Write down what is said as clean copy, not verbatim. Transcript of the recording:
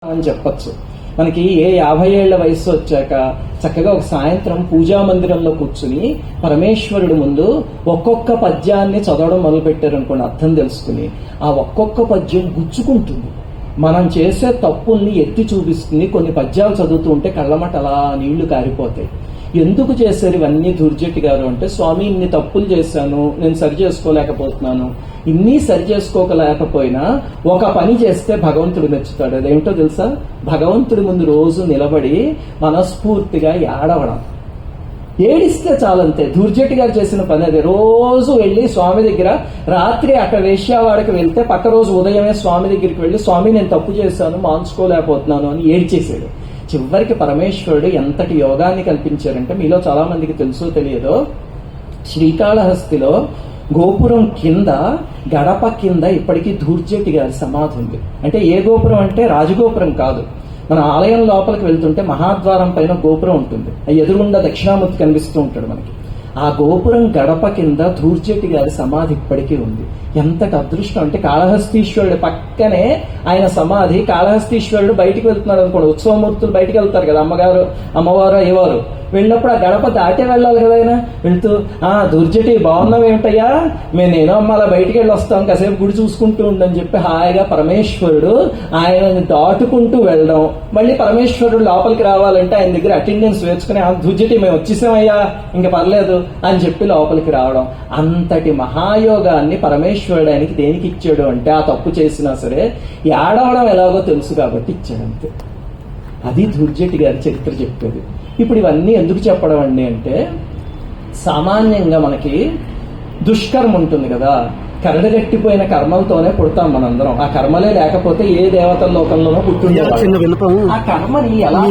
అని చెప్పచ్చు. మనకి ఏ 50 ఏళ్ల వయసు వచ్చాక చక్కగా ఒక సాయంత్రం పూజా మందిరంలో కూర్చుని పరమేశ్వరుడు ముందు ఒక్కొక్క పద్యాన్ని చదవడం మొదలు పెట్టారనుకోండి, అర్థం తెలుసుకుని ఆ ఒక్కొక్క పద్యం గుచ్చుకుంటుంది, మనం చేసే తప్పుల్ని ఎత్తి చూపిస్తుంది. కొన్ని పద్యాలు చదువుతూ ఉంటే కళ్ళమట అలా నీళ్లు కారిపోతాయి. ఎందుకు చేశారు ఇవన్నీ దుర్జటి గారు అంటే, స్వామి ఇన్ని తప్పులు చేశాను, నేను సరి చేసుకోలేకపోతున్నాను. ఇన్ని సరి చేసుకోలేకపోయినా ఒక పని చేస్తే భగవంతుడు మెచ్చుతాడు. అదేమిటో తెలుసా? భగవంతుడి ముందు రోజు నిలబడి మనస్ఫూర్తిగా ఏడవడం. ఏడిస్తే చాలంతే. దుర్జటి గారు చేసిన పని అదే. రోజు వెళ్ళి స్వామి దగ్గర, రాత్రి అక్కడ వేశ్యావాడికి వెళ్తే పక్క రోజు ఉదయమే స్వామి దగ్గరికి వెళ్ళి, స్వామి నేను తప్పు చేశాను, మాన్చుకోలేకపోతున్నాను అని ఏడ్చేసాడు. చివరికి పరమేశ్వరుడు ఎంతటి యోగాన్ని కల్పించారంటే, మీలో చాలా మందికి తెలుసో తెలియదో, శ్రీకాళహస్తిలో గోపురం కింద, గడప కింద ఇప్పటికీ దుర్జటి గారి సమాధి ఉంది. అంటే ఏ గోపురం అంటే రాజగోపురం కాదు. మన ఆలయం లోపలికి వెళ్తుంటే మహాద్వారం పైన గోపురం ఉంటుంది, ఆ ఎదురుగుండా దక్షిణామూర్తి కనిపిస్తూ ఉంటాడు మనకి. ఆ గోపురం గడప కింద దుర్జటి గారి సమాధి ఇప్పటికీ ఉంది. ఎంతటి అదృష్టం అంటే, కాళహస్తీశ్వరుడు పక్కనే ఆయన సమాధి. కాళహస్తీశ్వరుడు బయటికి వెళ్తున్నాడు అనుకోండి, ఉత్సవమూర్తులు బయటికి వెళ్తారు కదా, అమ్మగారు అమ్మవారు అయ్యవారు వెళ్ళినప్పుడు ఆ గడప దాటే వెళ్ళాలి కదా. ఆయన వెళ్తూ, దుర్జటి బాగున్నావేమిటయ్యా, నేనేనో అమ్మ అలా బయటికి వెళ్ళి వస్తాం, కాసేపు గుడి చూసుకుంటూ ఉండని చెప్పి హాయిగా పరమేశ్వరుడు ఆయనని దాటుకుంటూ వెళ్ళడం. మళ్ళీ పరమేశ్వరుడు లోపలికి రావాలంటే ఆయన దగ్గర అటెండెన్స్ వేసుకుని, దుర్జటి మేము వచ్చేసామయ్యా ఇంకా పర్లేదు అని చెప్పి లోపలికి రావడం. అంతటి మహాయోగాన్ని పరమేశ్వరుడు ఆయనకి దేనికి ఇచ్చాడు అంటే, ఆ తప్పు చేసినా సరే ఏడవడం ఎలాగో తెలుసు కాబట్టి ఇచ్చాడు, అంతే. అది దుర్జటి గారి చరిత్ర చెప్పేది. ఇప్పుడు ఇవన్నీ ఎందుకు చెప్పడం అండి అంటే, సామాన్యంగా మనకి దుష్కర్మ ఉంటుంది కదా, కరడగట్టిపోయిన కర్మలతోనే పుడతాం మనందరం. ఆ కర్మలే లేకపోతే ఏ దేవతల లోకంలోనో పుట్టుండే. ఆ కర్మని ఎలా